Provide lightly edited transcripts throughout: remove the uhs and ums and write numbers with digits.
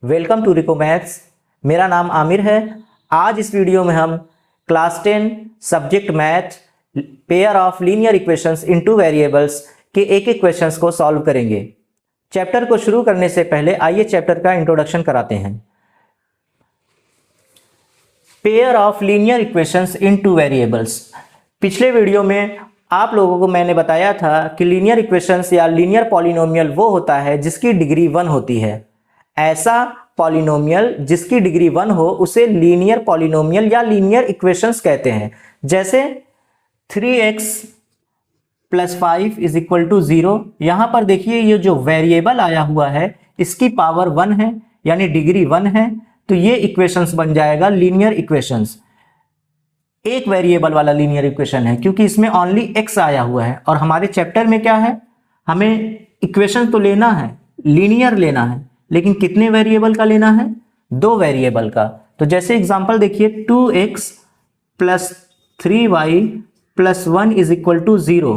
Welcome to RIICO maths. मेरा नाम आमिर है। आज इस वीडियो में हम class 10 subject math pair of linear equations into variables के एक एक क्वेश्चंस को सॉल्व करेंगे। चैप्टर को शुरू करने से पहले आइए चैप्टर का इंट्रोडक्शन कराते हैं। Pair of linear equations into variables. पिछले वीडियो में आप लोगों को मैंने बताया था कि लीनियर इक्वेशंस या लीनियर पॉलिनोमियल वो होता है जिसकी डिग्री 1 होती है। ऐसा पॉलिनोमियल जिसकी डिग्री 1 हो उसे लीनियर पॉलिनोमियल या लीनियर इक्वेशंस कहते हैं। जैसे 3x + 5 = 0। यहां पर देखिए ये जो वेरिएबल आया हुआ है इसकी पावर 1 है यानी डिग्री 1 है, तो ये इक्वेशंस बन जाएगा लीनियर इक्वेशंस। एक वेरिएबल वाला लीनियर इक्वेशन है क्योंकि इसमें ओनली x आया हुआ है और हमारे चैप्टर में क्या है, हमें इक्वेशन तो लेना है, लीनियर लेना है, लेकिन कितने वेरिएबल का लेना है? 2 वेरिएबल का। तो जैसे एग्जांपल देखिए 2x + 3y + 1 = 0।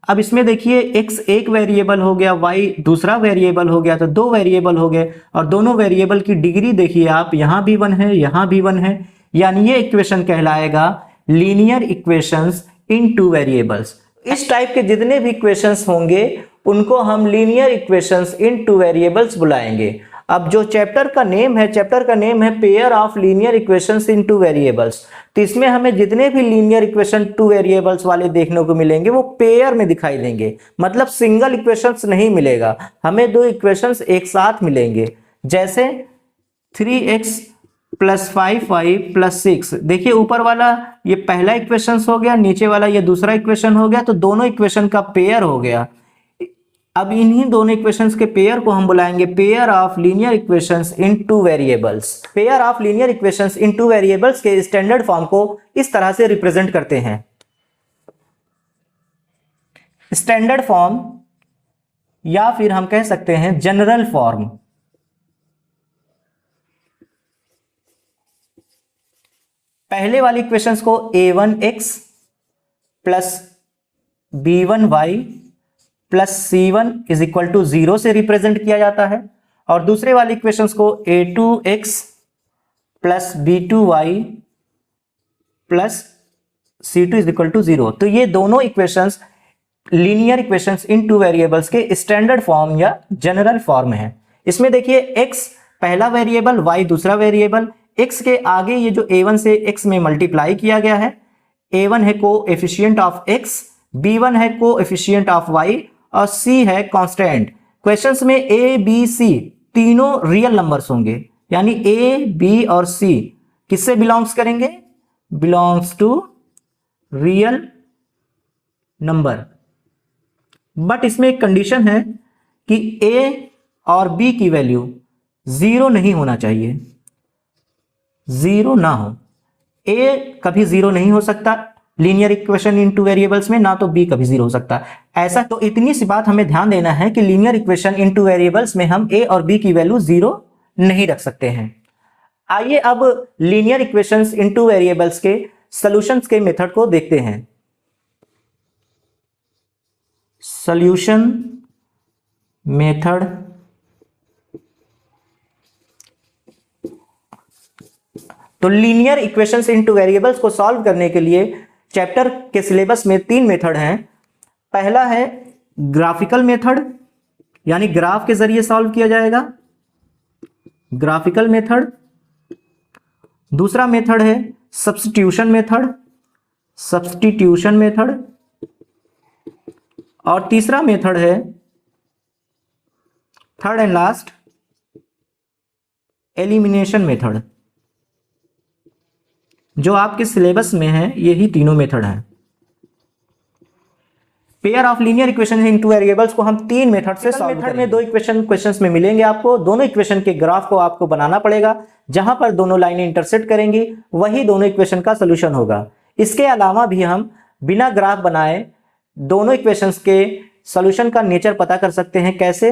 अब इसमें देखिए x एक वेरिएबल हो गया, y दूसरा वेरिएबल हो गया, तो 2 वेरिएबल हो गए और दोनों वेरिएबल की डिग्री देखिए आप, यहां भी 1 है, यहां भी 1 है, यानी ये इक्वेशन कहलाएगा लीनियर इक्वेशंस इन 2 वेरिएबल्स। इस टाइप के जितने भी इक्वेशंस होंगे उनको हम लीनियर इक्वेशंस इन 2 वेरिएबल्स बुलाएंगे। अब जो चैप्टर का नेम है pair of linear equations in 2 variables. तो इसमें हमें जितने भी लीनियर इक्वेशन 2 वेरिएबल्स वाले देखने को मिलेंगे वो पेयर में दिखाई देंगे, मतलब सिंगल इक्वेशंस नहीं मिलेगा, हमें 2 इक्वेशंस एक साथ मिलेंगे। जैसे 3x + 5y + 6। देखिए ऊपर वाला ये पहला इक्वेशन हो गया, नीचे वाला ये दूसरा इक्वेशन हो गया, तो दोनों इक्वेशन का पेयर हो गया। अब इन्हीं दोनों इक्वेशंस के पेयर को हम बुलाएंगे pair of linear equations in 2 variables. Pair of linear equations in 2 variables के स्टैंडर्ड फॉर्म को इस तरह से रिप्रेजेंट करते हैं। स्टैंडर्ड फॉर्म या फिर हम कह सकते हैं जनरल फॉर्म। पहले वाली इक्वेशंस को a1x + b1y + c1 = 0 से रिप्रेजेंट किया जाता है और दूसरे वाली इक्वेशंस को a2x + b2y + c2 = 0। तो ये दोनों इक्वेशंस लीनियर इक्वेशंस इन 2 वेरिएबल्स के स्टैंडर्ड फॉर्म या जनरल फॉर्म है। इसमें देखिए x पहला वेरिएबल, y दूसरा वेरिएबल, x के आगे ये जो a1 से x में मल्टीप्लाई किया गया है, a1 है कोएफिशिएंट ऑफ x, b1 है कोएफिशिएंट ऑफ y और c है कांस्टेंट। क्वेश्चंस में a b c तीनों रियल नंबर्स होंगे, यानी a b और c किससे बिलोंग्स करेंगे? Belongs to real number. But इसमें एक कंडीशन है कि a और b की वैल्यू 0 नहीं होना चाहिए, 0 ना हो। a कभी 0 नहीं हो सकता लीनियर इक्वेशन इन 2 वेरिएबल्स में, ना तो b कभी 0 हो सकता। ऐसा तो इतनी सी बात हमें ध्यान देना है कि लीनियर इक्वेशन इन 2 वेरिएबल्स में हम a और b की वैल्यू 0 नहीं रख सकते हैं। आइए अब लीनियर इक्वेशंस इन 2 वेरिएबल्स के सॉल्यूशंस के मेथड को देखते हैं। Solution method. तो लीनियर इक्वेशंस इन 2 वेरिएबल्स को सॉल्व करने के लिए चैप्टर के सिलेबस में 3 मेथड हैं। पहला है ग्राफिकल मेथड, यानी ग्राफ के जरिए सॉल्व किया जाएगा, ग्राफिकल मेथड। दूसरा मेथड है सब्स्टिट्यूशन मेथड, सब्स्टिट्यूशन मेथड। और तीसरा मेथड है, third and last, elimination method. जो आपके सिलेबस में है यही तीनों मेथड हैं। Pair of linear equation in 2 variables को हम 3 मेथड से सॉल्व करेंगे। में 2 इक्वेशन क्वेश्चंस में मिलेंगे आपको। दोनों इक्वेशन के ग्राफ को आपको बनाना पड़ेगा, जहां पर दोनों लाइनें इंटरसेक्ट करेंगी वही दोनों इक्वेशन का सोल्यूशन होगा। इसके अलावा भी हम बिना ग्राफ बनाए दोनों इक्वेशंस के सोल्यूशन का नेचर पता कर सकते हैं। कैसे?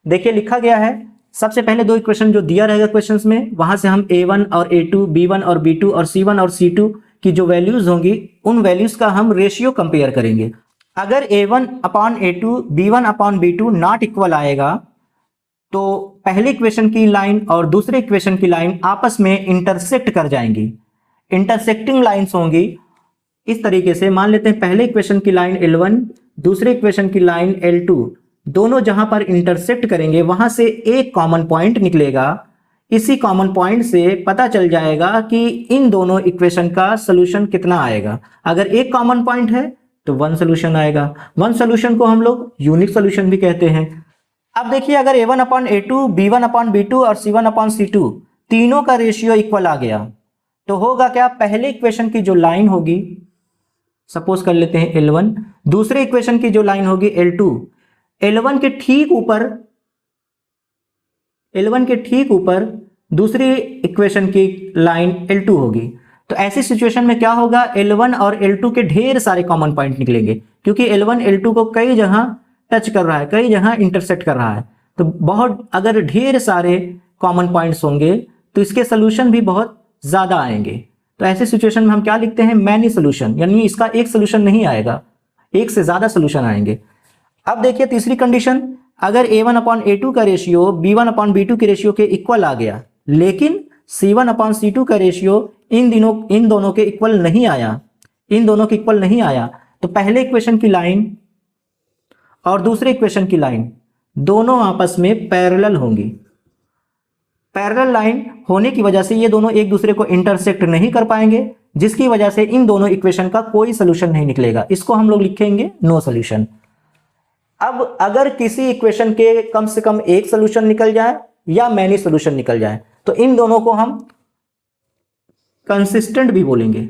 देखिए लिखा गया है, सबसे पहले 2 इक्वेशन जो दिया रहेगा क्वेश्चंस में, वहां से हम a1 और a2, b1 और b2 और c1 और c2 की जो वैल्यूज होंगी उन वैल्यूज का हम रेशियो कंपेयर करेंगे। अगर a1/a2 b1/b2 नॉट इक्वल आएगा तो पहले इक्वेशन की लाइन और दूसरे इक्वेशन की लाइन आपस में इंटरसेक्ट कर जाएंगी, इंटरसेक्टिंग लाइंस होंगी। इस तरीके से मान लेते हैं पहले इक्वेशन की लाइन L1, दूसरे इक्वेशन की लाइन L2, दोनों जहां पर इंटरसेक्ट करेंगे वहां से एक कॉमन पॉइंट निकलेगा। इसी कॉमन पॉइंट से पता चल जाएगा कि इन दोनों इक्वेशन का सोल्यूशन कितना आएगा। अगर एक कॉमन पॉइंट है तो वन सोल्यूशन आएगा। वन सोल्यूशन को हम लोग यूनिक सोल्यूशन भी कहते हैं। अब देखिए, अगर A1/A2, B1/B2 और C1/C2 तीनों का रेशियो इक्वल आ गया तो होगा क्या, पहले इक्वेशन की जो लाइन होगी, सपोज कर लेते हैं L1, दूसरे इक्वेशन की जो लाइन होगी L2, L1 के ठीक ऊपर दूसरी इक्वेशन की लाइन L2 होगी। तो ऐसी सिचुएशन में क्या होगा, L1 और L2 के ढेर सारे कॉमन पॉइंट निकलेंगे, क्योंकि L1 L2 को कई जगह टच कर रहा है, कई जगह इंटरसेक्ट कर रहा है। तो बहुत अगर ढेर सारे कॉमन पॉइंट्स होंगे तो इसके सोल्यूशन भी बहुत ज्यादा आएंगे। तो ऐसे सिचुएशन में हम क्या लिखते हैं, मैनी सोल्यूशन, यानी इसका एक सोल्यूशन नहीं आएगा, एक से ज्यादा सोल्यूशन आएंगे। अब देखिए तीसरी कंडीशन, अगर A1/A2 का रेशियो B1/B2 के रेशियो के इक्वल आ गया, लेकिन C1/C2 का रेशियो इन दोनों के इक्वल नहीं आया, तो पहले इक्वेशन की लाइन और दूसरे इक्वेशन की लाइन दोनों आपस में पैरेलल होंगी। पैरेलल लाइन होने की वजह से ये दोनों एक दूसरे को इंटरसेक्ट नहीं कर पाएंगे, जिसकी वजह से इन दोनों इक्वेशन का कोई सोल्यूशन नहीं निकलेगा। इसको हम लोग लिखेंगे नो सोल्यूशन। अब अगर किसी इक्वेशन के कम से कम एक सोल्यूशन निकल जाए या मैनी सोल्यूशन निकल जाए तो इन दोनों को हम कंसिस्टेंट भी बोलेंगे।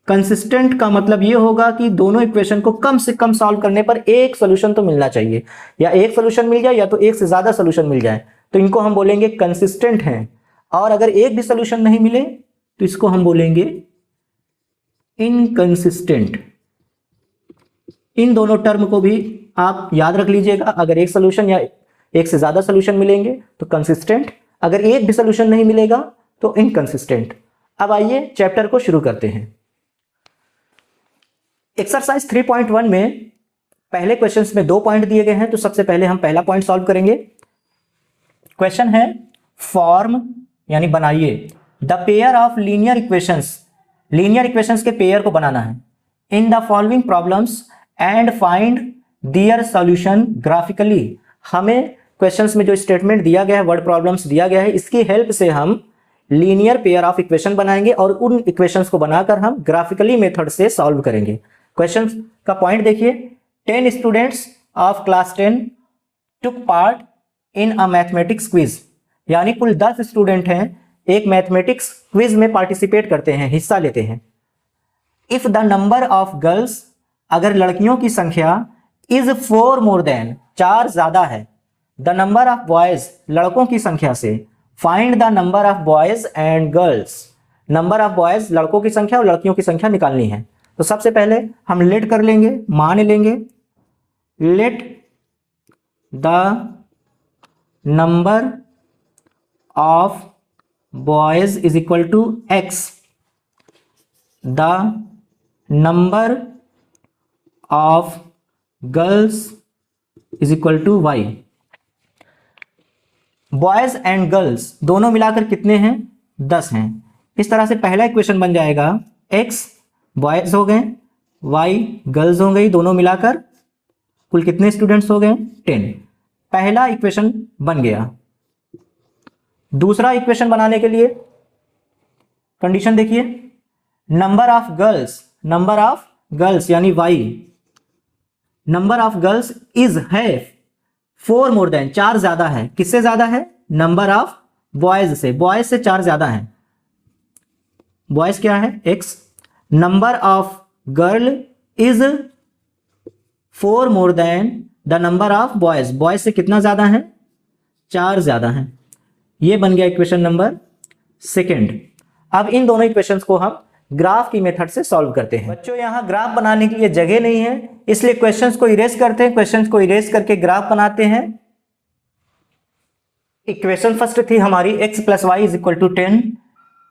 कंसिस्टेंट का मतलब यह होगा कि दोनों इक्वेशन को कम से कम सॉल्व करने पर एक सोल्यूशन तो मिलना चाहिए, या एक सोल्यूशन मिल जाए या तो एक से ज्यादा सोल्यूशन मिल जाए, तो इनको हम बोलेंगे कंसिस्टेंट हैं। और अगर एक भी सोल्यूशन नहीं मिले तो इसको हम बोलेंगे इनकंसिस्टेंट। इन दोनों टर्म को भी आप याद रख लीजिएगा, अगर एक सोल्यूशन या एक से ज्यादा सोल्यूशन मिलेंगे तो कंसिस्टेंट, अगर एक भी सोल्यूशन नहीं मिलेगा तो इनकंसिस्टेंट। अब आइए चैप्टर को शुरू करते हैं। एक्सरसाइज 3.1 में पहले क्वेश्चंस में 2 पॉइंट दिए गए हैं, तो सबसे पहले हम पहला पॉइंट सॉल्व करेंगे। क्वेश्चन है फॉर्म यानी बनाइए the pair of linear equations के पेयर को बनाना है in the following problems and find their solution graphically. हमें क्वेश्चंस में जो स्टेटमेंट दिया गया है, वर्ड प्रॉब्लम्स दिया गया है, इसकी हेल्प से हम लीनियर पेयर ऑफ इक्वेशन बनाएंगे और उन इक्वेशंस को बनाकर हम ग्राफिकली मेथड से सॉल्व करेंगे। क्वेश्चन का पॉइंट देखिए, 10 students of class 10 took part in a mathematics quiz, यानी कुल 10 स्टूडेंट हैं, एक मैथमेटिक्स क्विज में पार्टिसिपेट करते हैं, हिस्सा लेते हैं। If the number of girls, अगर लड़कियों की संख्या इज 4 मोर देन, 4 ज्यादा है, द नंबर ऑफ बॉयज, लड़कों की संख्या से, find the number of boys and girls, number of boys लड़कों की संख्या और लड़कियों की संख्या निकालनी है। तो सबसे पहले हम लेट कर लेंगे, मान लेंगे let the number of boys is equal to x, the number of girls is equal to y। Boys and girls दोनों मिलाकर कितने हैं, 10 हैं। इस तरह से पहला इक्वेशन बन जाएगा, x बॉयज हो गए, y गर्ल्स हो गई, दोनों मिलाकर कुल कितने स्टूडेंट्स हो गए, 10। पहला इक्वेशन बन गया। दूसरा इक्वेशन बनाने के लिए कंडीशन देखिए, नंबर ऑफ गर्ल्स यानी y, number of girls is है 4 मोर देन, 4 ज्यादा है, किससे ज्यादा है, नंबर ऑफ बॉयज से, बॉयज से 4 ज्यादा है। बॉयज क्या है, x, number of girl is 4 more than the number of boys, boys से कितना ज्यादा है, 4 ज्यादा है। ये बन गया इक्वेशन नंबर 2। अब इन दोनों इक्वेशंस को हम ग्राफ की मेथड से सॉल्व करते हैं। बच्चों यहां ग्राफ बनाने के लिए जगह नहीं है, इसलिए क्वेश्चंस को इरेज करते हैं, क्वेश्चंस को इरेज करके ग्राफ बनाते हैं। इक्वेशन फर्स्ट थी हमारी x plus y is equal to 10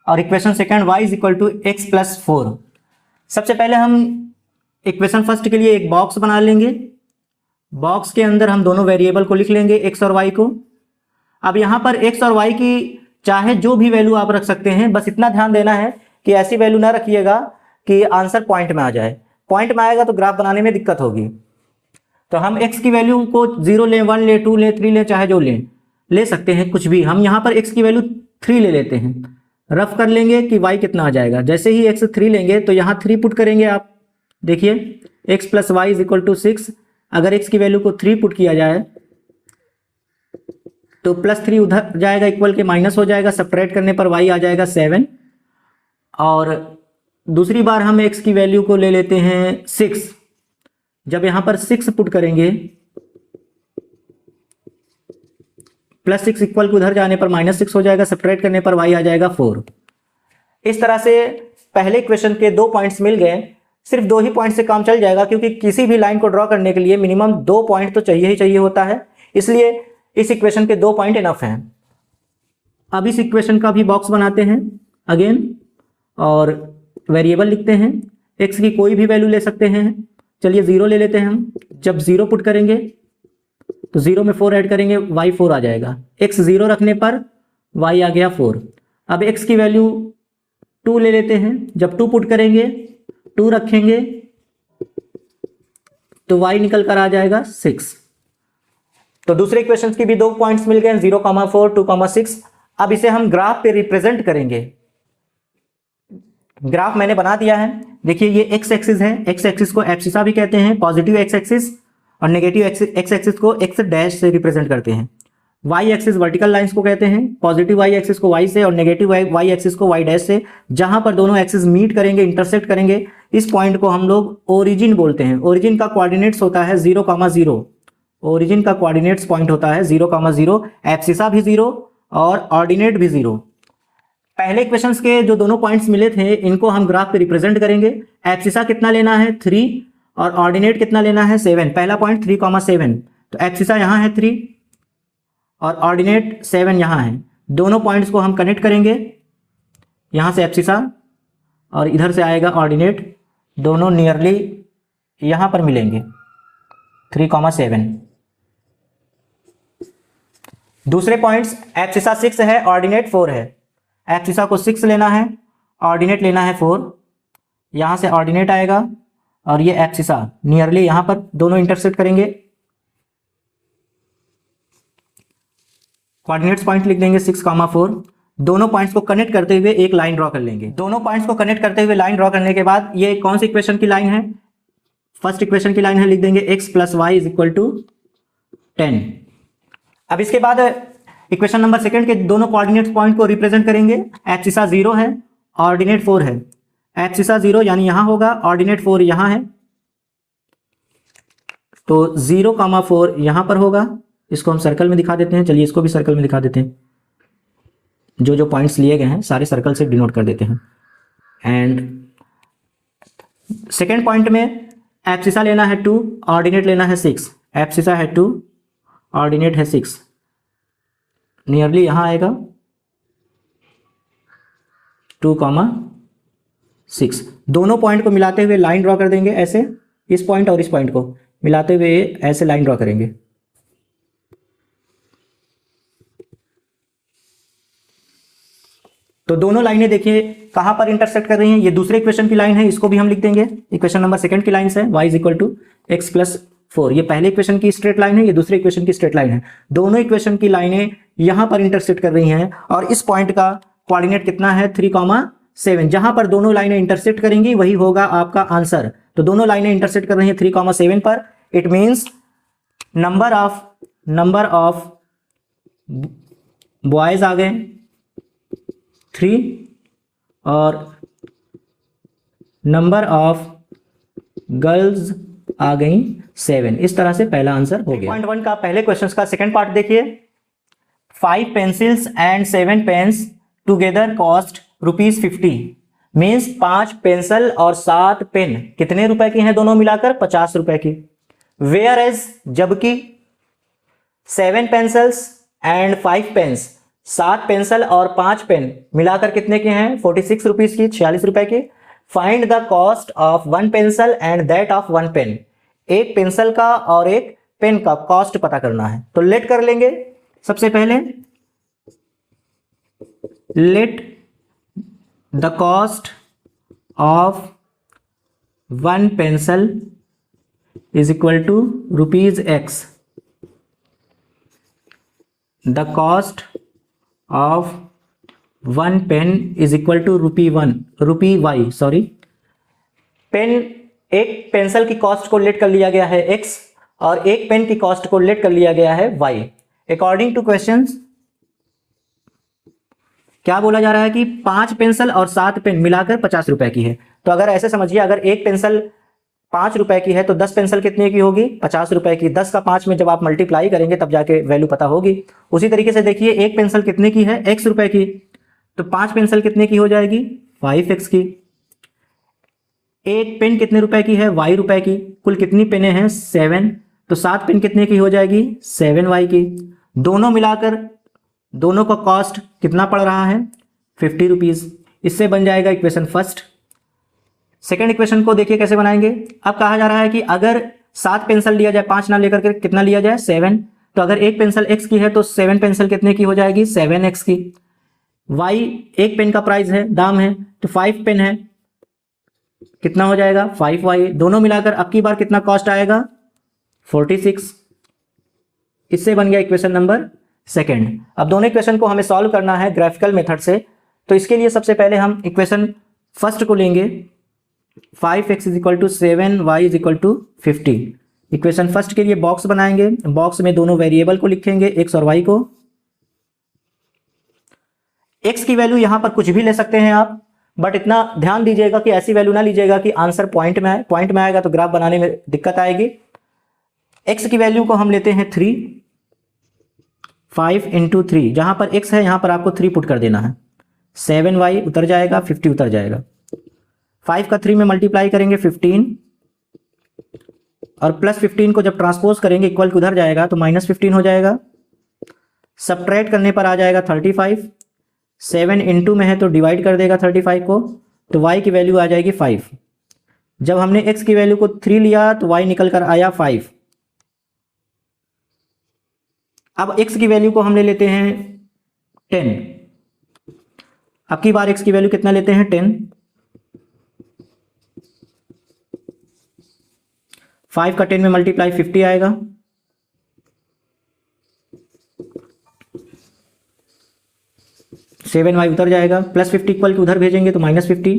और equation second y is equal to x plus 4। सबसे पहले हम इक्वेशन फर्स्ट के लिए एक बॉक्स बना लेंगे, बॉक्स के अंदर हम दोनों वेरिएबल को लिख लेंगे, एक्स और वाई को। अब यहाँ पर एक्स और वाई की चाहे जो भी वैल्यू आप रख सकते हैं, बस इतना ध्यान देना है कि ऐसी वैल्यू ना रखिएगा कि आंसर पॉइंट में आ जाए। पॉइंट में आएगा तो ग्राफ बनाने में दिक्कत होगी। तो हम एक्स की वैल्यू को 0 लें, 1 लें, 2 लें, 3 लें, चाहे जो ले सकते हैं कुछ भी। हम यहाँ पर एक्स की वैल्यू 3 ले लेते हैं, रफ कर लेंगे कि वाई कितना आ जाएगा। जैसे ही एक्स 3 लेंगे तो यहाँ 3 पुट करेंगे। आप देखिए x plus y is equal to 6। अगर एक्स की वैल्यू को 3 पुट किया जाए तो +3 उधर जाएगा, इक्वल के माइनस हो जाएगा, सब्ट्रैक्ट करने पर वाई आ जाएगा 7। और दूसरी बार हम एक्स की वैल्यू को ले लेते हैं 6। जब यहाँ पर 6 पुट करेंगे, +6 इक्वल को उधर जाने पर -6 हो जाएगा, सब्ट्रैक्ट करने पर वाई आ जाएगा 4। इस तरह से पहले इक्वेशन के 2 पॉइंट्स मिल गए। सिर्फ 2 ही पॉइंट से काम चल जाएगा, क्योंकि किसी भी लाइन को ड्रॉ करने के लिए मिनिमम 2 पॉइंट तो चाहिए ही चाहिए होता है। इसलिए इस इक्वेशन के 2 पॉइंट इनफ हैं। अब इस इक्वेशन का भी बॉक्स बनाते हैं अगेन, और वेरिएबल लिखते हैं। एक्स की कोई भी वैल्यू ले सकते हैं। चलिए 0 ले लेते हैं हम। जब 0 पुट करेंगे तो 0 में 4 ऐड करेंगे, वाई 4 आ जाएगा। एक्स 0 रखने पर वाई आ गया 4। अब एक्स की वैल्यू 2 ले लेते हैं। जब 2 पुट करेंगे, 2 रखेंगे तो वाई निकल कर आ जाएगा 6। तो दूसरे इक्वेशन की भी 2 पॉइंट्स मिल गए, 0,4, 2,6। अब इसे हम ग्राफ पे रिप्रेजेंट करेंगे। ग्राफ मैंने बना दिया है। देखिए ये एक्स एक्सिस है, एक्स एक्सिस को एब्सिसा भी कहते हैं, पॉजिटिव एक्स एक्सिस, और नेगेटिव एक्स एक्सिस को एक्स डैश से रिप्रेजेंट करते हैं। वाई एक्सिस वर्टिकल लाइंस को कहते हैं, पॉजिटिव वाई एक्सिस को वाई से और नेगेटिव वाई एक्सिस को वाई डैश से। जहां पर दोनों एक्सिस मीट करेंगे, इंटरसेक्ट करेंगे, इस पॉइंट को हम लोग ओरिजिन बोलते हैं। ओरिजिन का कोऑर्डिनेट्स होता है 0,0। ओरिजिन का कोऑर्डिनेट्स पॉइंट होता है 0,0, एब्सिसा भी 0 और ऑर्डिनेट भी 0। पहले इक्वेशंस के जो दोनों पॉइंट्स मिले थे, इनको हम ग्राफ पे रिप्रेजेंट करेंगे। एब्सिसा कितना लेना है 3 और ऑर्डिनेट कितना लेना है 7। पहला पॉइंट 3,7, तो एब्सिसा यहाँ है 3 और ऑर्डिनेट 7 यहाँ है। दोनों पॉइंट्स को हम कनेक्ट करेंगे, यहाँ से एब्सिसा और इधर से आएगा ऑर्डिनेट, दोनों नियरली यहाँ पर मिलेंगे 3,7। दूसरे पॉइंट्स एब्सिसा 6 है, ऑर्डिनेट 4 है। एब्सिसा को 6 लेना है, ऑर्डिनेट लेना है 4। यहाँ से ऑर्डिनेट आएगा और ये एब्सिसा नियरली यहाँ पर दोनों इंटरसेक्ट करेंगे। कोऑर्डिनेट्स पॉइंट लिख देंगे 6,4। दोनों पॉइंट्स को कनेक्ट करते हुए एक लाइन ड्रॉ कर लेंगे। दोनों पॉइंट्स को कनेक्ट करते हुए लाइन ड्रॉ करने के बाद ये कौन सी इक्वेशन की लाइन है? फर्स्ट इक्वेशन की लाइन है, लिख देंगे x + y = 10। अब इसके बाद इक्वेशन नंबर 2 के दोनों कोऑर्डिनेट्स पॉइंट को रिप्रेजेंट करेंगे। एब्सिसा 0 है, ऑर्डिनेट 4 है। एब्सिसा 0 यानी यहां होगा, ऑर्डिनेट 4 यहां है, तो 0,4 यहां पर होगा। इसको हम सर्कल में दिखा देते हैं। चलिए इसको भी सर्कल में दिखा देते हैं। जो जो पॉइंट्स लिए गए हैं सारे सर्कल से डिनोट कर देते हैं। एंड सेकेंड पॉइंट में एब्सिसा लेना है 2, ऑर्डिनेट लेना है 6। एब्सिसा है 2, ऑर्डिनेट है 6, नियरली यहां आएगा 2,6। दोनों पॉइंट को मिलाते हुए लाइन ड्रॉ कर देंगे ऐसे, इस पॉइंट और इस पॉइंट को मिलाते हुए ऐसे लाइन ड्रॉ करेंगे। तो दोनों लाइनें देखिए कहां पर इंटरसेक्ट कर रही हैं। ये दूसरे इक्वेशन की लाइन है, इसको भी हम लिख देंगे। इक्वेशन नंबर 2 की लाइन है y = x + 4। ये पहले इक्वेशन की स्ट्रेट लाइन है, ये दूसरे इक्वेशन की स्ट्रेट लाइन है। दोनों इक्वेशन की लाइनें यहां पर इंटरसेक्ट कर रही हैं और इस पॉइंट का कोऑर्डिनेट कितना है 3,7। जहां पर दोनों लाइनें इंटरसेक्ट करेंगी वही होगा आपका आंसर। तो दोनों लाइनें इंटरसेक्ट कर रही हैं 3,7 पर। It means number of boys आ गए 3 और नंबर ऑफ गर्ल्स आ गई 7। इस तरह से पहला आंसर हो गया। 3.1 का पहले क्वेश्चन का सेकंड पार्ट देखिए। 5 pencils and 7 pens together cost ₹50। Means 5 pencil और 7 पेन कितने रुपए की हैं? दोनों मिलाकर 50 रुपए की। वेयर एज जबकि 7 पेंसिल्स एंड 5 पेन्स, 7 पेंसिल और 5 पेन मिलाकर कितने के हैं? 46 रुपीज की, 46 रुपए की। Find the cost of 1 pencil and that of 1 pen. एक पेंसिल का और एक पेन का कॉस्ट पता करना है। तो लेट कर लेंगे सबसे पहले, let the cost of one pencil is equal to rupees x. The cost of one pen is equal to rupee y, sorry, pen, एक पेंसिल की कॉस्ट को लेट कर लिया गया है एक्स और एक पेन की कॉस्ट को लेट कर लिया गया है वाई। अकॉर्डिंग टू क्वेश्चंस क्या बोला जा रहा है कि 5 पेंसिल और 7 पेन मिलाकर 50 रुपए की है। तो अगर ऐसे समझिए, अगर एक पेंसिल 5 रुपए की है तो 10 पेंसिल कितने की होगी, 50 रुपए की। 10 का 5 में जब आप मल्टीप्लाई करेंगे तब जाके वैल्यू पता होगी। उसी तरीके से देखिए, एक पेंसिल कितने की है, x रुपए की, तो 5 पेंसिल कितने की हो जाएगी, 5x की। एक पेन कितने रुपए की है, y रुपए की। कुल कितनी पेनें हैं, 7, तो 7 पेन कितने की हो जाएगी, 7y की। दोनों मिलाकर दोनों का कॉस्ट कितना पड़ रहा है, 50 रुपीज। इससे बन जाएगा इक्वेशन फर्स्ट। सेकेंड इक्वेशन को देखिए कैसे बनाएंगे। अब कहा जा रहा है कि अगर 7 पेंसिल लिया जाए, 5 ना लेकर के कितना लिया जाए, 7, तो अगर एक पेंसिल x की है तो 7 पेंसिल कितने की हो जाएगी, 7x की। y एक पेन का प्राइस है, दाम है, तो 5 पेन है, कितना हो जाएगा, 5y। दोनों मिलाकर अब की बार कितना कॉस्ट आएगा, 46। इससे बन गया इक्वेशन नंबर सेकेंड। अब दोनों इक्वेशन को हमें सॉल्व करना है ग्राफिकल मेथड से। तो इसके लिए सबसे पहले हम इक्वेशन फर्स्ट को लेंगे, 5x is equal to 7y is equal to 50। Equation first के लिए बॉक्स बनाएंगे, बॉक्स में दोनों वेरिएबल को लिखेंगे, x और y को। x की वैल्यू यहां पर कुछ भी ले सकते हैं आप, बट इतना ध्यान दीजिएगा कि ऐसी वैल्यू ना लीजिएगा कि आंसर पॉइंट में आए। पॉइंट में आएगा तो ग्राफ बनाने में दिक्कत आएगी। x की वैल्यू को हम लेते हैं 3, 5 इंटू 3, जहां पर x है यहां पर आपको 3 पुट कर देना है। 7y उतर जाएगा, 50 उतर जाएगा। 5 का 3 में मल्टीप्लाई करेंगे 15, और प्लस 15 को जब ट्रांसपोज करेंगे इक्वल के उधर जाएगा तो माइनस 15 हो जाएगा। सब्ट्रैक्ट करने पर आ जाएगा 35। 7 इंटू में है तो डिवाइड कर देगा 35 को, तो y की वैल्यू आ जाएगी 5। जब हमने x की वैल्यू को 3 लिया तो y निकल कर आया 5। अब x की वैल्यू को हम ले लेते हैं 10। अब की बार x की वैल्यू कितना लेते हैं, 10। 5 का 10 में मल्टीप्लाई 50 आएगा। 7y उतर जाएगा, प्लस 50 इक्वल के उधर भेजेंगे तो माइनस 50।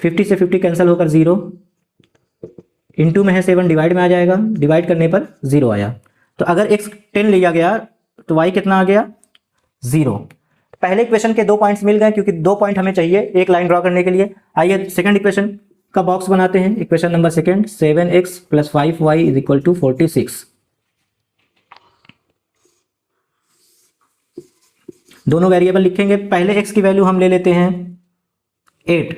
50 से 50 कैंसिल होकर 0। इंटू में है 7, डिवाइड में आ जाएगा, डिवाइड करने पर 0 आया। तो अगर x 10 लिया गया तो y कितना आ गया, 0। पहले इक्वेशन के 2 पॉइंट्स मिल गए, क्योंकि 2 पॉइंट हमें चाहिए एक लाइन ड्रॉ करने के लिए। आइए सेकंड इक्वेशन का बॉक्स बनाते हैं। Equation number second, 7x plus 5y is equal to 46। दोनों वेरिएबल लिखेंगे। पहले x की वैल्यू हम ले लेते हैं 8।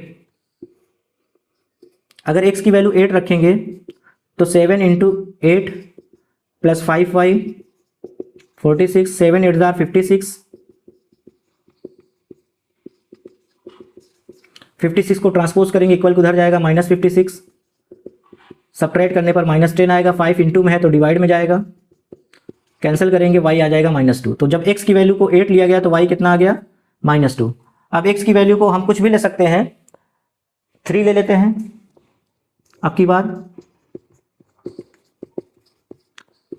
अगर x की वैल्यू 8 रखेंगे तो 7 इंटू 8 प्लस 5y 46, 7 8 जार 56। 56 को ट्रांसपोज करेंगे इक्वल को उधर जाएगा माइनस 56। सब्ट्रैक्ट करने पर माइनस 10 आएगा। 5 इंटू में है तो डिवाइड में जाएगा, कैंसिल करेंगे y आ जाएगा -2। तो जब x की वैल्यू को 8 लिया गया तो y कितना आ गया, -2। अब x की वैल्यू को हम कुछ भी ले सकते हैं, 3 ले लेते हैं। अब की बार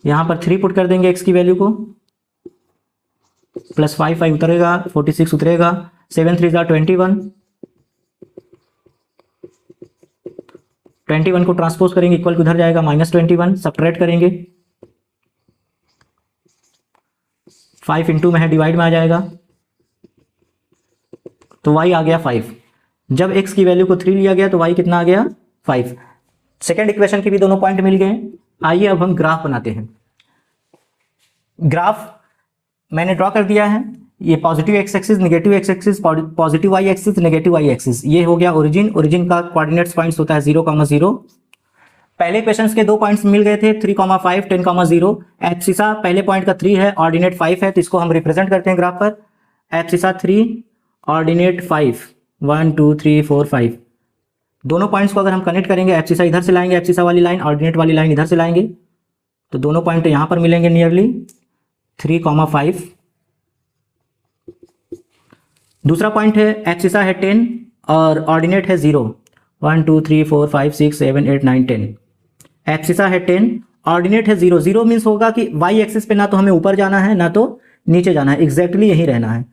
यहां पर 3 पुट कर देंगे x की वैल्यू को, प्लस 5 उतरेगा, 46 उतरेगा, 7 3 21। 21 को ट्रांसपोज करेंगे इक्वल को उधर जाएगा -21। सब्ट्रैक्ट करेंगे, 5 इंटू में है डिवाइड में आ जाएगा, तो y आ गया 5। जब x की वैल्यू को 3 लिया गया तो y कितना आ गया, 5। सेकेंड इक्वेशन के भी दोनों पॉइंट मिल गए। आइए अब हम ग्राफ बनाते हैं। ग्राफ मैंने ड्रॉ कर दिया है। ये positive x axis, negative x axis, positive y axis, negative y axis. ये हो गया ओरिजिन। ओरिजिन का कोऑर्डिनेट्स पॉइंट्स होता है 0,0। पहले क्वेश्चंस के 2 पॉइंट्स मिल गए थे, 3,5, 10,0। एब्सिसा पहले पॉइंट का 3 है, ऑर्डिनेट 5 है, तो इसको हम रिप्रेजेंट करते हैं ग्राफ पर। Abscissa 3, ordinate 5, 1 2 3 4 5। दोनों पॉइंट्स को अगर हम कनेक्ट करेंगे, एब्सिसा इधर से लाएंगे, एब्सिसा वाली लाइन, ऑर्डिनेट वाली लाइन इधर से लाएंगे, तो दोनों पॉइंट यहाँ पर मिलेंगे नियरली 3,5। दूसरा पॉइंट है एक्सिसा है 10 और ऑर्डिनेट है 0। 1 2 3 4 5 6 7 8 9 10। एक्सिसा है 10, ऑर्डिनेट है 0। 0 मीन्स होगा कि वाई एक्सिस पे ना तो हमें ऊपर जाना है ना तो नीचे जाना है, एग्जैक्टली यहीं रहना है।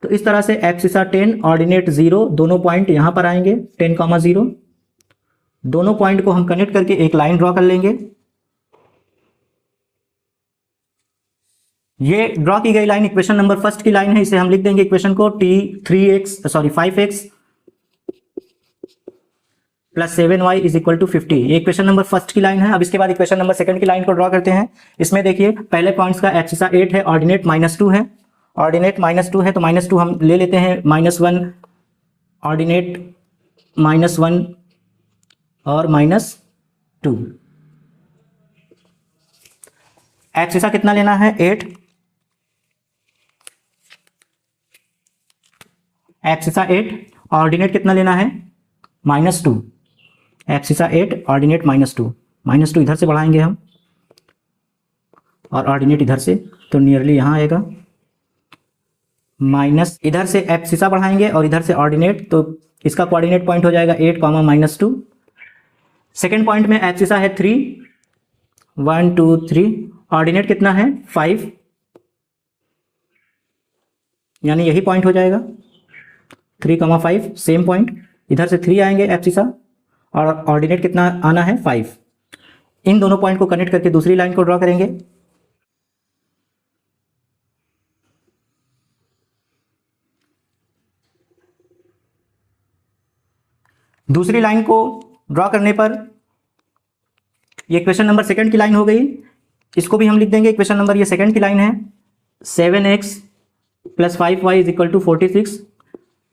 तो इस तरह से एक्सिसा 10 ऑर्डिनेट 0, दोनों पॉइंट यहाँ पर आएंगे 10,0। दोनों पॉइंट को हम कनेक्ट करके एक लाइन ड्रॉ कर लेंगे। ये ड्रॉ की गई लाइन इक्वेशन नंबर फर्स्ट की लाइन है, इसे हम लिख देंगे इक्वेशन को 5x plus 7y is equal to 50। ये इक्वेशन नंबर फर्स्ट की लाइन है। अब इसके बाद इक्वेशन नंबर सेकंड की लाइन को ड्रॉ करते हैं। इसमें देखिए पहले पॉइंट्स का एक्सिसा 8 है, ऑर्डिनेट -2 है। ऑर्डिनेट -2 है तो -2 हम ले लेते हैं, -1 ऑर्डिनेट -1 और -2। एक्सिसा कितना लेना है 8, एक्सिसा 8, ऑर्डिनेट कितना लेना है -2। एक्सिसा 8 ऑर्डिनेट -2 इधर से बढ़ाएंगे हम और ऑर्डिनेट इधर से, तो नियरली यहाँ आएगा माइनस, इधर से एक्सिसा बढ़ाएंगे और इधर से ऑर्डिनेट, तो इसका कोऑर्डिनेट पॉइंट हो जाएगा 8, -2। सेकेंड पॉइंट में एक्सिसा है 3, 1 2 3, ऑर्डिनेट कितना है 5, यानी यही पॉइंट हो जाएगा 3,5। सेम पॉइंट इधर से 3 आएंगे एक्सिसा और ऑर्डिनेट कितना आना है 5। इन दोनों पॉइंट को कनेक्ट करके दूसरी लाइन को ड्रॉ करेंगे। दूसरी लाइन को ड्रॉ करने पर ये इक्वेशन नंबर सेकंड की लाइन हो गई। इसको भी हम लिख देंगे इक्वेशन नंबर, ये सेकंड की लाइन है 7x plus 5y is equal to 46।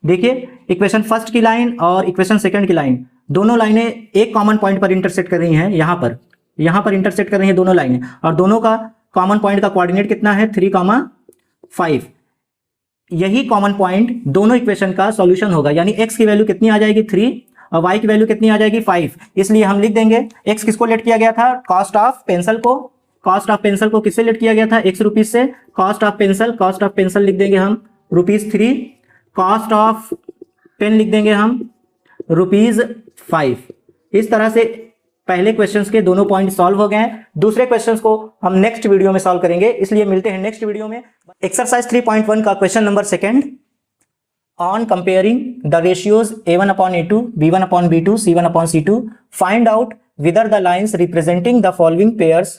देखिए इक्वेशन फर्स्ट की लाइन और इक्वेशन सेकंड की लाइन, दोनों लाइनें एक कॉमन पॉइंट पर इंटरसेक्ट कर रही हैं। यहाँ पर इंटरसेक्ट कर रही हैं दोनों लाइनें, और दोनों का कॉमन पॉइंट का कोऑर्डिनेट कितना है 3,5। यही कॉमन पॉइंट दोनों इक्वेशन का सॉल्यूशन होगा, यानी x की वैल्यू कितनी आ जाएगी 3 और y की वैल्यू कितनी आ जाएगी 5। इसलिए हम लिख देंगे x किसको लेट किया गया था, कॉस्ट ऑफ पेंसिल को। कॉस्ट ऑफ पेंसिल को किससे लेट किया गया था, x रुपीज से। कॉस्ट ऑफ पेंसिल लिख देंगे हम ₹3। कॉस्ट ऑफ पेन लिख देंगे हम ₹5। इस तरह से पहले क्वेश्चंस के दोनों पॉइंट सॉल्व हो गए हैं। दूसरे क्वेश्चंस को हम नेक्स्ट वीडियो में सॉल्व करेंगे, इसलिए मिलते हैं नेक्स्ट वीडियो में। एक्सरसाइज 3.1 का question number second, on comparing the ratios a1/a2, b1/b2, c1/c2, find out whether the lines representing the following pairs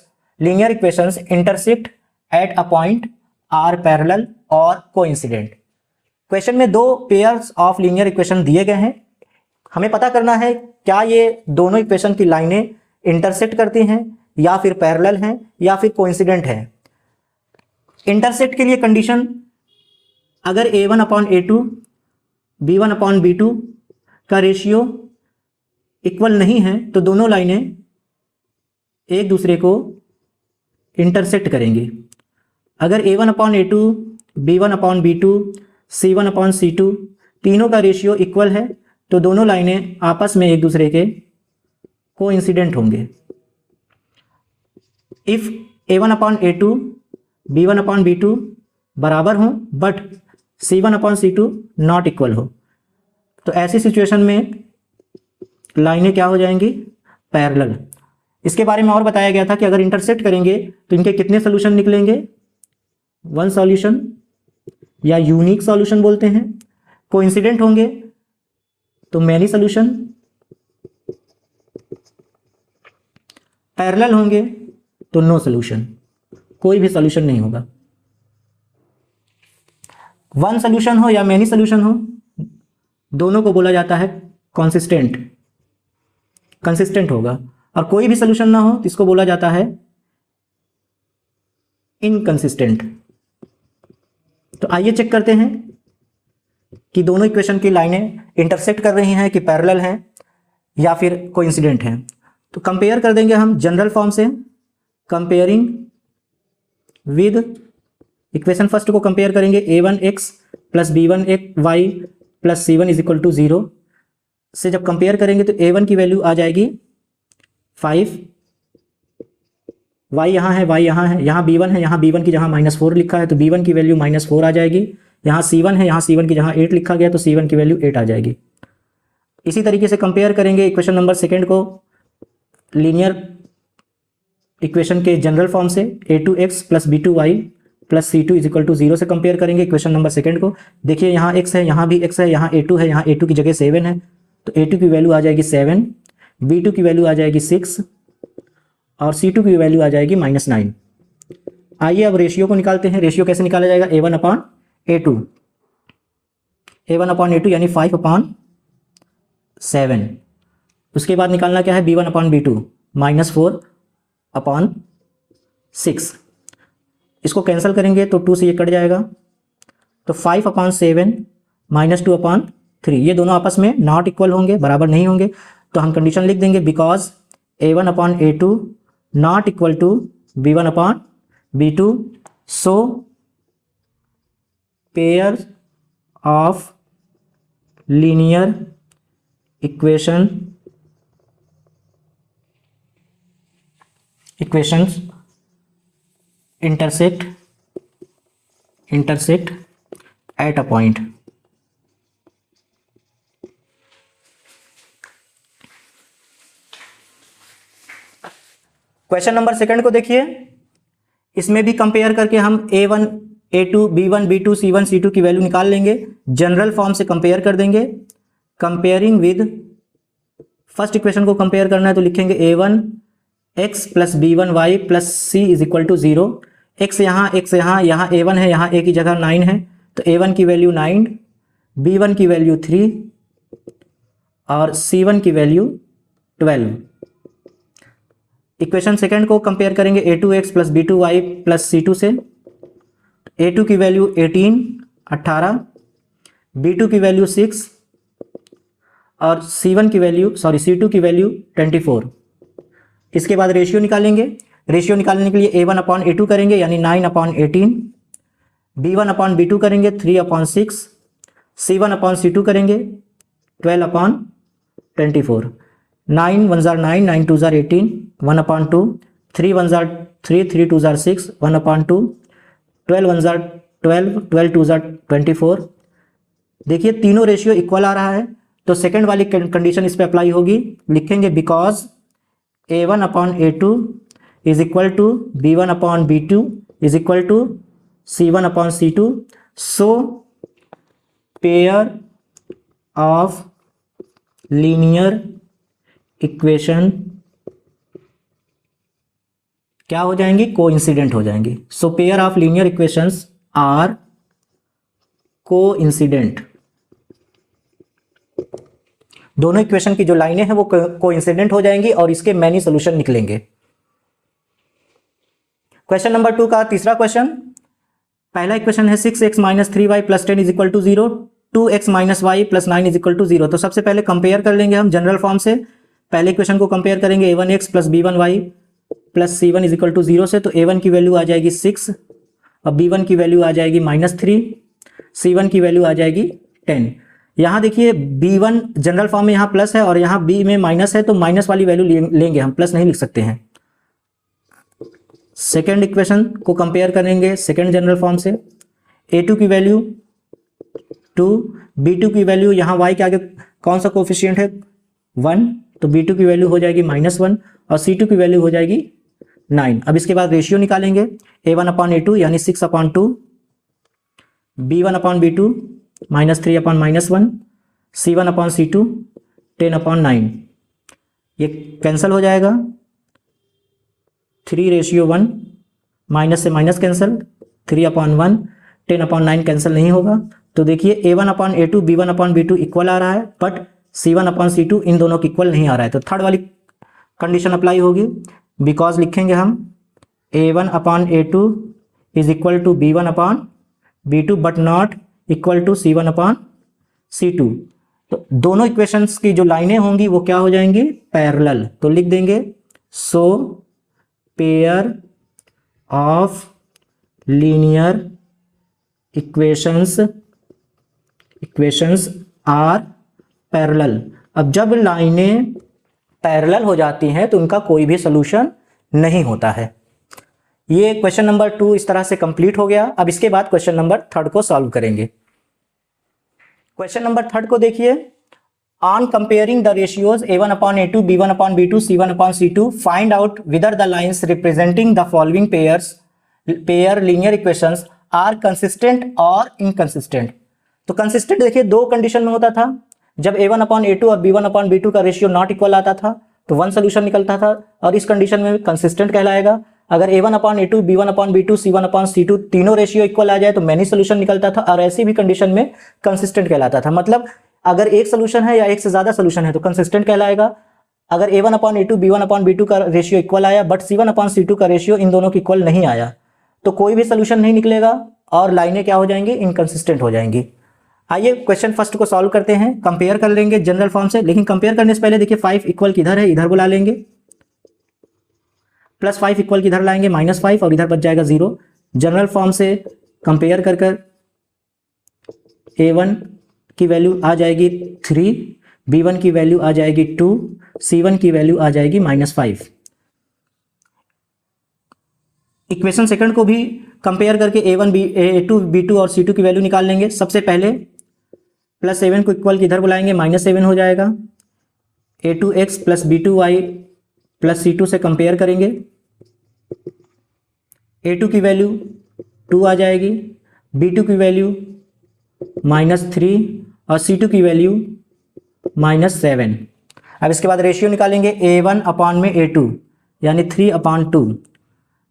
linear equations intersect at a point are parallel or coincident। Question में दो pairs of linear equation दिए गए हैं, हमें पता करना है क्या ये दोनों इक्वेशन की लाइनें इंटरसेक्ट करती हैं या फिर पैरेलल हैं या फिर कोइंसिडेंट हैं। इंटरसेक्ट के लिए कंडीशन, अगर a1/a2 b1/b2 का रेशियो इक्वल नहीं है तो दोनों लाइनें एक दूसरे को इंटरसेक्ट करेंगी। अगर a1/a2 b1/b2 c1/c2 तीनों का रेशियो इक्वल है तो दोनों लाइनें आपस में एक दूसरे के कोइंसिडेंट होंगे। इफ a1/a2 b1/b2 बराबर हो बट c1/c2 नॉट इक्वल हो, तो ऐसी सिचुएशन में लाइनें क्या हो जाएंगी, पैरेलल। इसके बारे में और बताया गया था कि अगर इंटरसेक्ट करेंगे तो इनके कितने सोल्यूशन निकलेंगे, वन सॉल्यूशन या यूनिक सॉल्यूशन बोलते हैं। कोइंसिडेंट होंगे तो मैनी सॉल्यूशन, पैरेलल होंगे तो नो सॉल्यूशन, कोई भी सॉल्यूशन नहीं होगा। वन सॉल्यूशन हो या मैनी सॉल्यूशन हो, दोनों को बोला जाता है कंसिस्टेंट होगा, और कोई भी सॉल्यूशन ना हो तो इसको बोला जाता है इनकंसिस्टेंट। तो आइए चेक करते हैं कि दोनों इक्वेशन की लाइनें इंटरसेक्ट कर रही हैं कि पैरेलल हैं या फिर कोइंसिडेंट हैं। तो कंपेयर कर देंगे हम जनरल फॉर्म से, कंपेयरिंग विद इक्वेशन फर्स्ट को कंपेयर करेंगे a1x plus b1y plus c1 is equal to 0 से जब कंपेयर करेंगे तो a1 की वैल्यू आ जाएगी 5, y यहाँ है, y यहाँ है, यहाँ b1 है, यहाँ b1 की जगह -4 लिखा है तो b1 की वैल्यू -4 आ जाएगी। यहाँ c1 है, यहाँ c1 की जगह 8 लिखा गया तो c1 की वैल्यू 8 आ जाएगी। इसी तरीके से कंपेयर करेंगे इक्वेशन नंबर सेकेंड को लीनियर इक्वेशन के जनरल फॉर्म से a2x plus b2y plus c2 is equal to 0 से कंपेयर करेंगे इक्वेशन नंबर सेकेंड को। देखिए यहाँ x है, यहाँ भी x है, यहाँ a2 है, यहाँ a2 की जगह 7 है तो a2 की वैल्यू आ जाएगी 7, b2 की वैल्यू आ जाएगी 6 और c2 की वैल्यू आ जाएगी -9। आइए अब रेशियो को निकालते हैं। रेशियो कैसे निकाला जाएगा? a1 upon a2, a1 upon a2 यानी 5/7। उसके बाद निकालना क्या है? b1 upon b2 -4 upon 6। इसको कैंसिल करेंगे तो 2 से ये कट जाएगा तो 5/7 -2/3, ये दोनों आपस में नॉट इक्वल होंगे, बराबर नहीं होंगे तो हम कंडीशन लिख देंगे because a1 upon a2 not equal to b1 upon b2, so pair of linear equations intersect at a point। Question number second को देखिए, इसमें भी कंपेयर करके हम a1 a2 b1 b2 c1 c2 की वैल्यू निकाल लेंगे। जनरल फॉर्म से कंपेयर कर देंगे। कंपेयरिंग विद फर्स्ट इक्वेशन को कंपेयर करना है तो लिखेंगे a1 x plus b1 y plus c is equal to 0। x यहाँ यहाँ a1 है, यहाँ a की जगह 9 है तो a1 की वैल्यू 9, b1 की वैल्यू 3 और c1 की वैल्यू 12। इक्वेशन सेकंड को कंपेयर करेंगे a2x plus b2y plus c2 से। a2 की वैल्यू 18, b2 की वैल्यू 6 और c2 की वैल्यू 24। इसके बाद रेशियो निकालेंगे। रेशियो निकालने के लिए a1 अपॉन a2 करेंगे यानी 9/18, b1 अपॉन b2 करेंगे 3/6, c1 अपॉन c2 करेंगे 12/24। 9 1 jar 9, 9 2 jar 18, 1/2, 3 1 jar 3, 3 2 jar 6, 1/2, 12 1 jar 12, 12 2 jar 24। देखिए तीनों रेशियो इक्वल आ रहा है तो सेकंड वाली कंडीशन इस पर अप्लाई होगी। लिखेंगे because a1 upon a2 is equal to b1 upon b2 is equal to c1 upon c2, so pair of linear equation क्या हो जाएंगी? कोइंसिडेंट हो जाएंगी। So pair of linear equations are coincident. दोनों इक्वेशन की जो लाइनें हैं वो कोइंसिडेंट हो जाएंगी और इसके मैनी सोल्यूशन निकलेंगे। क्वेश्चन नंबर 2 का तीसरा क्वेश्चन, पहला इक्वेशन है 6x minus 3y plus 10 is equal to 0, 2x minus y plus 9 is equal to 0। तो सबसे पहले कंपेयर कर लेंगे हम जनरल फॉर्म से। पहले इक्वेशन को कंपेयर करेंगे a1x plus b1y plus c1 is equal to 0 से। तो a1 की वैल्यू आ जाएगी 6 और b1 की वैल्यू आ जाएगी -3, c1 की वैल्यू आ जाएगी 10। यहाँ देखिए b1 जनरल फॉर्म में यहाँ प्लस है और यहाँ b में माइनस है तो माइनस वाली वैल्यू लेंगे हम, प्लस नहीं लिख सकते हैं। सेकेंड इक्वेशन को कंपेयर करेंगे सेकेंड जनरल फॉर्म से। a2 की वैल्यू 2, b2 की वैल्यू यहाँ y के आगे कौन सा कोफिशिएंट है 1 तो b2 की वैल्यू हो जाएगी -1 और c2 की वैल्यू हो जाएगी 9। अब इसके बाद रेशियो निकालेंगे a1 अपॉन a2 यानी 6/2, b1 upon b2 -3 upon -1, c1 upon c2 10/9। ये कैंसिल हो जाएगा 3:1, माइनस से माइनस कैंसिल, 3/1, 10/9 कैंसिल नहीं होगा। तो देखिए a1 upon a2 b1 upon b2 equal आ रहा है बट c1 अपॉन c2 इन दोनों की इक्वल नहीं आ रहा है। तो थर्ड वाली कंडीशन अप्लाई होगी बिकॉज लिखेंगे हम a1 upon a2 is equal to b1 upon b2 but not equal to c1 upon c2। तो दोनों इक्वेशंस की जो लाइनें होंगी वो क्या हो जाएंगी? पैरेलल। तो लिख देंगे so pair of linear equations are parallel. अब जब लाइनें पैरेलल हो जाती हैं तो उनका कोई भी सॉल्यूशन नहीं होता है। ये क्वेश्चन नंबर 2 इस तरह से कंप्लीट हो गया। अब इसके बाद क्वेश्चन नंबर 3 को सॉल्व करेंगे। क्वेश्चन नंबर 3 को देखिए, on comparing the ratios a1/a2, b1/b2, c1/c2, find out whether the lines representing the following pair linear equations are consistent और इनकंसिस्टेंट। तो कंसिस्टेंट देखिए दो कंडीशन में होता था। जब a1/a2 और b1/b2 का रेशियो नॉट इक्वल आता था तो वन सोल्यूशन निकलता था, और इस कंडीशन में कंसिस्टेंट कहलाएगा। अगर a1/a2, b1/b2, c1/c2 तीनों रेशियो इक्वल आ जाए तो मैनी सोल्यूशन निकलता था, और ऐसी भी कंडीशन में कंसिस्टेंट कहलाता था। मतलब अगर एक सोल्यूशन है या एक से ज्यादा सोल्यूशन है तो कंसिस्टेंट कहलाएगा। अगर a1/a2, b1/b2 का रेशियो इक्वल आया बट c1/c2 का रेशियो इन दोनों की इक्वल नहीं आया तो कोई भी सोल्यूशन नहीं निकलेगा और लाइनें क्या हो जाएंगी, इनकंसिस्टेंट हो जाएंगी। आइए क्वेश्चन फर्स्ट को सॉल्व करते हैं। कंपेयर कर लेंगे जनरल फॉर्म से, लेकिन कंपेयर करने से पहले देखिए 5 इक्वल किधर है, इधर बुला लेंगे, +5 इक्वल किधर लाएंगे, -5, और इधर बच जाएगा 0। जनरल फॉर्म से कंपेयर कर a1 की वैल्यू आ जाएगी 3, b1 की वैल्यू आ जाएगी 2, c1 की वैल्यू आ जाएगी -5। इक्वेशन सेकंड को भी कंपेयर करके a2, b2 और c2 की वैल्यू निकाल लेंगे। सबसे पहले +7 को इक्वल किधर बुलाएंगे, -7 हो जाएगा। a2x + b2y + c2 से कंपेयर करेंगे, a2 की वैल्यू 2 आ जाएगी, b2 की वैल्यू -3 और c2 की वैल्यू -7। अब इसके बाद रेशियो निकालेंगे a1/a2 यानी 3/2,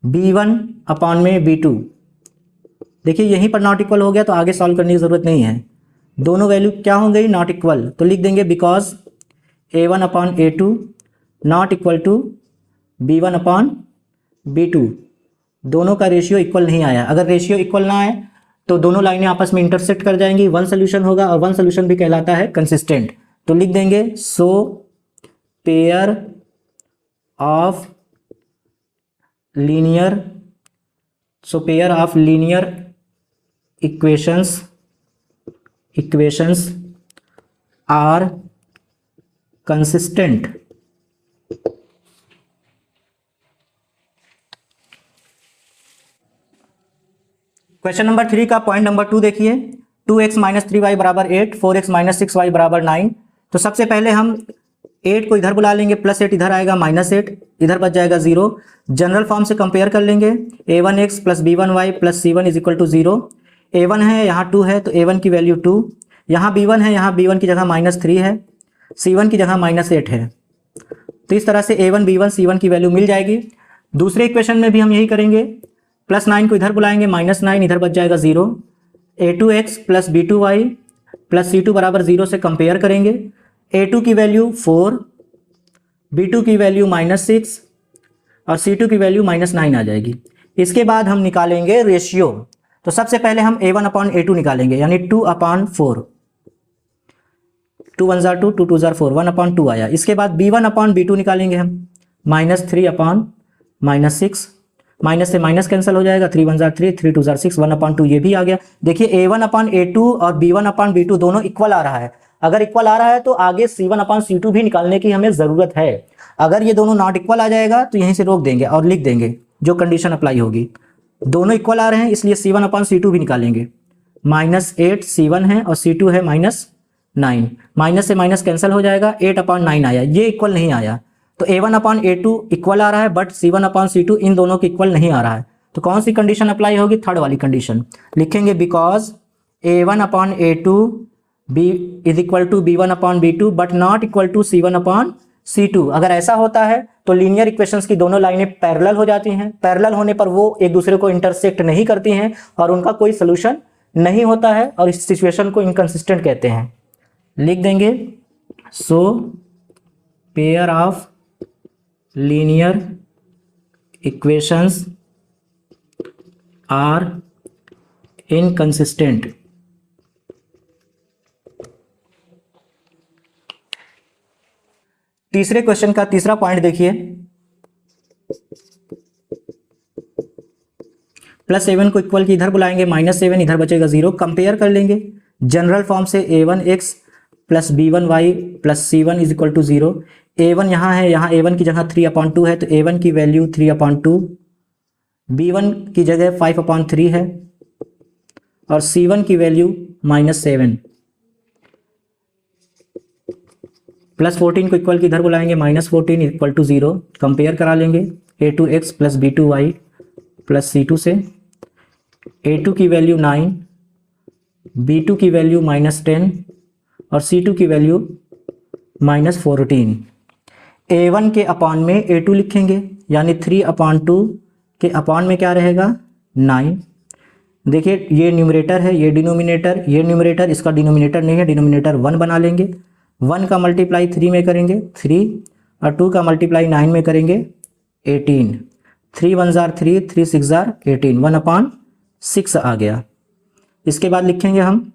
b1/b2। देखिए यहीं पर नॉट इक्वल हो गया तो आगे सॉल्व करने की जरूरत नहीं है, दोनों वैल्यू क्या हो गई, नॉट इक्वल। तो लिख देंगे because a1/a2 not equal to b1/b2, दोनों का रेशियो इक्वल नहीं आया। अगर रेशियो इक्वल ना आए तो दोनों लाइनें आपस में इंटरसेक्ट कर जाएंगी, वन सोल्यूशन होगा, और वन सोल्यूशन भी कहलाता है कंसिस्टेंट। तो लिख देंगे so pair of linear equations are consistent. Question number 3 का पॉइंट नंबर 2 देखिए, 2x - 3y = 8, 4x - 6y = 9। तो सबसे पहले हम 8 को इधर बुला लेंगे, +8 इधर आएगा, -8 इधर बच जाएगा 0। जनरल फॉर्म से कंपेयर कर लेंगे, a1x + b1y + c1 = 0। a1 है यहाँ 2 है तो a1 की वैल्यू 2, यहाँ b1 है, यहाँ b1 की जगह -3 है, c1 की जगह -8 है। तो इस तरह से a1, b1, c1 की वैल्यू मिल जाएगी। दूसरे इक्वेशन में भी हम यही करेंगे, +9 को इधर बुलाएंगे, -9 इधर बच जाएगा 0। a2x + b2y + c2 = 0 से कंपेयर करेंगे, a2 की वैल्यू 4, b2 की वैल्यू -6 और c2 की वैल्यू -9 आ जाएगी। इसके बाद हम निकालेंगे रेशियो। तो सबसे पहले हम a1/a2 निकालेंगे, यानी 2/4, 2 1 = 2, 2 2 = 4, 1/2 आया। इसके बाद b1/b2 निकालेंगे हम, -3/6, माइनस से माइनस कैंसिल हो जाएगा, 3 1 = 3, 3 2 = 6, 1/2 ये भी आ गया। देखिए a1/a2 और b1/b2 दोनों इक्वल आ रहा है। अगर इक्वल आ रहा है तो आगे c1/c2 भी निकालने की हमें जरूरत है। अगर ये दोनों नॉट इक्वल आ जाएगा तो यहीं से रोक देंगे और लिख देंगे जो कंडीशन अप्लाई होगी। दोनों इक्वल आ रहे हैं इसलिए c1/c2 भी निकालेंगे, -8 c1 है और c2 है -9, माइनस से माइनस कैंसिल हो जाएगा, 8/9 आया। ये इक्वल नहीं आया तो a1/a2 इक्वल आ रहा है बट c1/c2 इन दोनों के इक्वल नहीं आ रहा है। तो कौन सी कंडीशन अप्लाई होगी, थर्ड वाली कंडीशन। लिखेंगे because a1/a2 = b1/b2 but not equal to c1/c2। अगर ऐसा होता है तो लीनियर इक्वेशंस की दोनों लाइनें पैरेलल हो जाती हैं। पैरेलल होने पर वो एक दूसरे को इंटरसेक्ट नहीं करती हैं और उनका कोई सोल्यूशन नहीं होता है और इस सिचुएशन को इनकंसिस्टेंट कहते हैं। लिख देंगे so pair of linear equations are inconsistent. तीसरे क्वेश्चन का तीसरा पॉइंट देखिए, +7 को इक्वल की इधर बुलाएंगे, -7 इधर बचेगा 0। कंपेयर कर लेंगे जनरल फॉर्म से a1x + b1y + c1 = 0। a1 यहाँ है, यहाँ a1 की जगह 3/2 है तो a1 की वैल्यू 3/2, B1 की जगह 5/3 है और C1 की वैल्यू -7, +14 को इक्वल किधर बुलाएंगे, -14 इक्वल टू 0, कंपेयर करा लेंगे A2x plus B2y plus C2 से। A2 की वैल्यू 9, B2 की वैल्यू -10 और C2 की वैल्यू -14। A1 के अपॉन में A2 लिखेंगे, यानी 3/2 के अपॉन में क्या रहेगा, 9। देखिए ये न्यूमरेटर है, ये डिनोमिनेटर, ये न्यूमरेटर, इसका डिनोमिनेटर नहीं है, डिनोमिनेटर 1 बना लेंगे। 1 का मल्टीप्लाई 3 में करेंगे 3, और 2 का मल्टीप्लाई 9 में करेंगे 18। 3 1 जार 3, 3 6 जार 18, 1/6 आ गया। इसके बाद लिखेंगे हम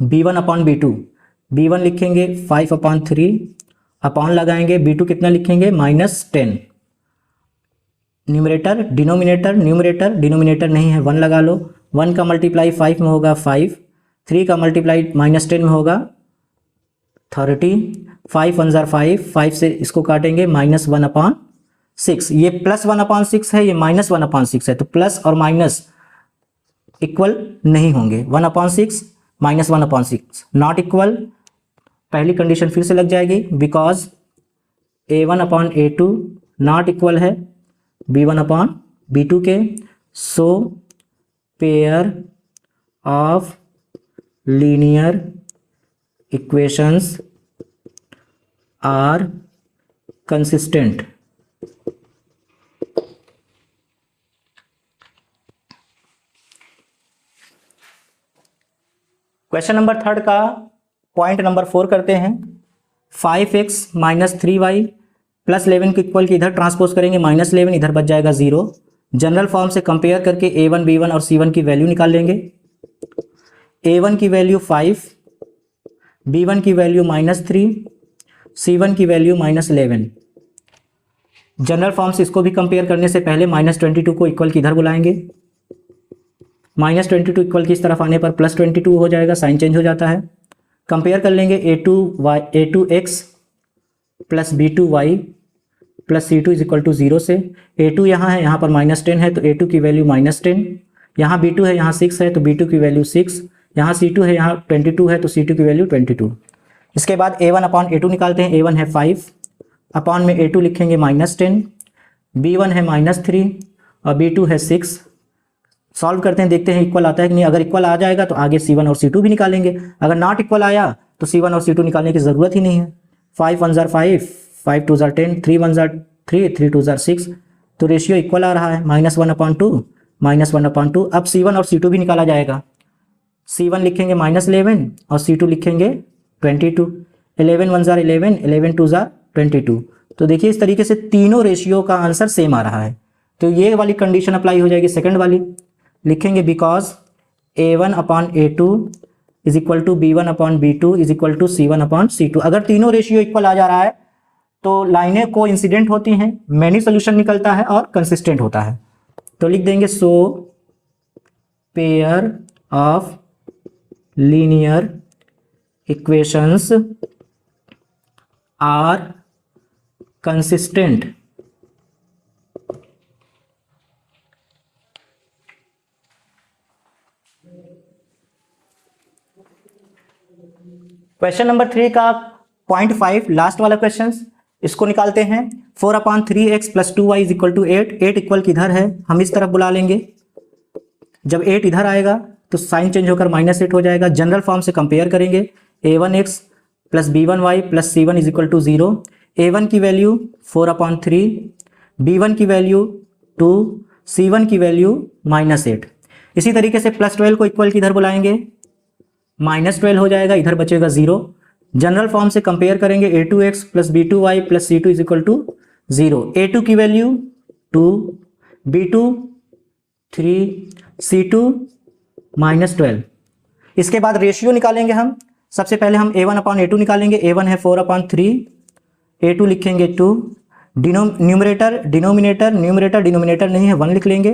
B1/B2, B1 लिखेंगे 5/3, अपॉन लगाएंगे, B2 कितना लिखेंगे, -10। न्यूमरेटर डिनोमिनेटर, न्यूमरेटर डिनोमिनेटर नहीं है, 1 लगा लो। 1 का मल्टीप्लाई 5 में होगा 5, 3 का मल्टीप्लाई -10 में होगा 30, 5 1 जार 5, 5 से इसको काटेंगे -1/6। ये +1/6 है, ये -1/6 है, तो प्लस और माइनस इक्वल नहीं होंगे। 1/6 -1/6 नॉट इक्वल। पहली कंडीशन फिर से लग जाएगी, बिकॉज A1/A2 नॉट इक्वल है B1/B2 के। So pair of linear equations are consistent. Question number 3 का पॉइंट नंबर 4 करते हैं। 5x - 3y प्लस 11 के इक्वल की इधर ट्रांसपोज करेंगे, -11 इधर बच जाएगा 0। जनरल फॉर्म से कंपेयर करके A1 B1 और C1 की वैल्यू निकाल लेंगे। A1 की वैल्यू 5, B1 की वैल्यू -3, C1 की वैल्यू -11। जनरल फॉर्म से इसको भी कंपेयर करने से पहले -22 को इक्वल की इधर बुलाएंगे। -22 इक्वल की इस तरफ आने पर +22 हो जाएगा, साइन चेंज हो जाता है। कंपेयर कर लेंगे A2x plus B2y plus C2 is equal to 0 से। A2 यहाँ है, यहाँ पर -10 है तो A2 की वैल्यू -10, यहाँ B2 है, यहाँ 6 है तो B2 की वैल्यू 6, यहाँ C2 है, यहाँ 22 है तो C2 की वैल्यू 22। इसके बाद A1/A2 निकालते हैं। A1 है 5, अपॉन में A2 लिखेंगे -10, B1 है -3 और B2 है 6। सॉल्व करते हैं, देखते हैं इक्वल आता है कि नहीं। अगर इक्वल आ जाएगा तो आगे C1 और C2 भी निकालेंगे, अगर नॉट इक्वल आया तो C1 और C2 निकालने की ज़रूरत ही नहीं है। 5 1 जार 5, 5 2 जार 10, 3 1 जार 3, 3 2 जार 6, तो रेशियो इक्वल आ रहा है, -1/2 -1/2। अब C1 और C2 भी निकाला जाएगा। C1 लिखेंगे -11 और C2 लिखेंगे 22। 11 1 जार 11, 11 2 जार 22। तो देखिए इस तरीके से तीनों रेशियो का आंसर सेम आ रहा है, तो ये वाली कंडीशन अप्लाई हो जाएगी। सेकंड वाली लिखेंगे because A1/A2 is equal to B1/B2 is equal to C1/C2। अगर तीनों रेशियो इक्वल आ जा रहा है तो लाइनें को इंसिडेंट होती हैं, मैनी सोल्यूशन निकलता है और कंसिस्टेंट होता है। तो लिख देंगे so pair of linear equations are consistent. Question number 3 का पॉइंट 5 लास्ट वाला क्वेश्चन, इसको निकालते हैं। 4/3x plus 2y is equal to 8। 8 equal किधर है, हम इस तरफ बुला लेंगे। जब 8 इधर आएगा तो साइन चेंज होकर -8 हो जाएगा। जनरल फॉर्म से कंपेयर करेंगे, A1x plus B1y plus C1 is equal to 0। A1 की वैल्यू 4/3, B1 की वैल्यू 2, C1 की वैल्यू -8। इसी तरीके से +12 को इक्वल किधर बुलाएंगे, -12 हो जाएगा, इधर बचेगा 0। जनरल फॉर्म से कंपेयर करेंगे A2x plus B2y plus C2 is equal to 0। A2 की वैल्यू 2, B2 3, C2 -12। इसके बाद रेशियो निकालेंगे हम। सबसे पहले हम A1/A2 निकालेंगे। A1 है 4/3, A2 लिखेंगे 2। न्यूमरेटर डिनोमिनेटर, न्यूमरेटर डिनोमिनेटर नहीं है, 1 लिख लेंगे।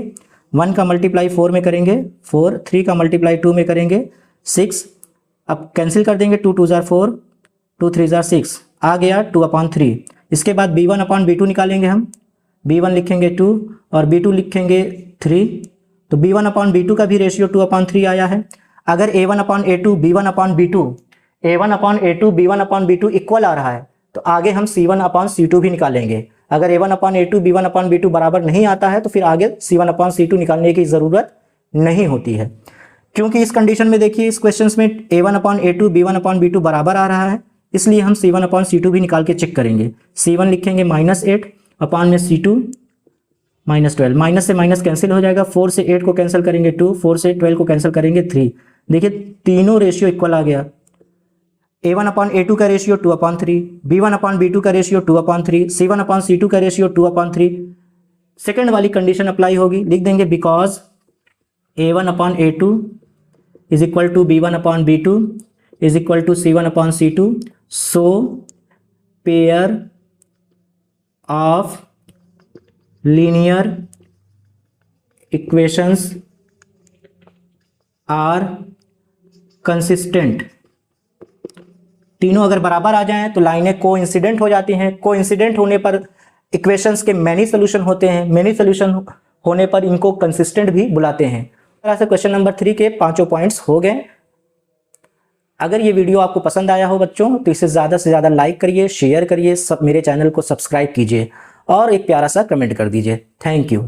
1 का मल्टीप्लाई 4 में करेंगे 4, 3 का मल्टीप्लाई 2 में करेंगे 6। अब कैंसिल कर देंगे, 2 2 जार 4, 2 3 जार 6 आ गया 2/3। इसके बाद B1/B2 निकालेंगे हम। B1 लिखेंगे 2 और B2 लिखेंगे 3, तो B1 अपॉन B2 का भी रेशियो 2/3 आया है। अगर A1 upon A2 B1 upon B2, A1 upon A2 B1 upon B2 equal आ रहा है, तो आगे हम C1 अपॉन C2 भी निकालेंगे। अगर A1 upon A2 B1 upon B2 बराबर नहीं आता है तो फिर आगे C1 अपॉन C2 निकालने की ज़रूरत नहीं होती है, क्योंकि इस कंडीशन में देखिए इस क्वेश्चन में A1 upon A2 B1 upon B2 बराबर आ रहा है, इसलिए हम C1 अपॉन C2 भी निकाल के चेक करेंगे। C1 लिखेंगे -8 अपॉन में C2 -12, माइनस से माइनस कैंसिल हो जाएगा, 4 से 8 को कैंसिल करेंगे 2, 4 से 12 को कैंसिल करेंगे 3। देखिए तीनों रेशियो इक्वल आ गया। A1 अपॉन A2 का रेशियो 2/3, B1 अपॉन B2 का रेशियो 2/3, C1 अपॉन C2 का रेशियो 2/3। सेकेंड वाली कंडीशन अप्लाई होगी, लिख देंगे because A1 upon A2 is equal to B1 upon B2 is equal to C1 upon C2, so pair of linear equations are consistent. तीनों अगर बराबर आ जाएं तो लाइनें कोइंसिडेंट हो जाती हैं। कोइंसिडेंट होने पर इक्वेशंस के मैनी सोल्यूशन होते हैं, मैनी सोल्यूशन होने पर इनको कंसिस्टेंट भी बुलाते हैं। इस तरह से क्वेश्चन नंबर 3 के 5 पॉइंट्स हो गए। अगर ये वीडियो आपको पसंद आया हो बच्चों तो इसे ज़्यादा से ज़्यादा लाइक करिए, शेयर करिए, सब मेरे चैनल को सब्सक्राइब कीजिए और एक प्यारा सा कमेंट कर दीजिए। Thank you.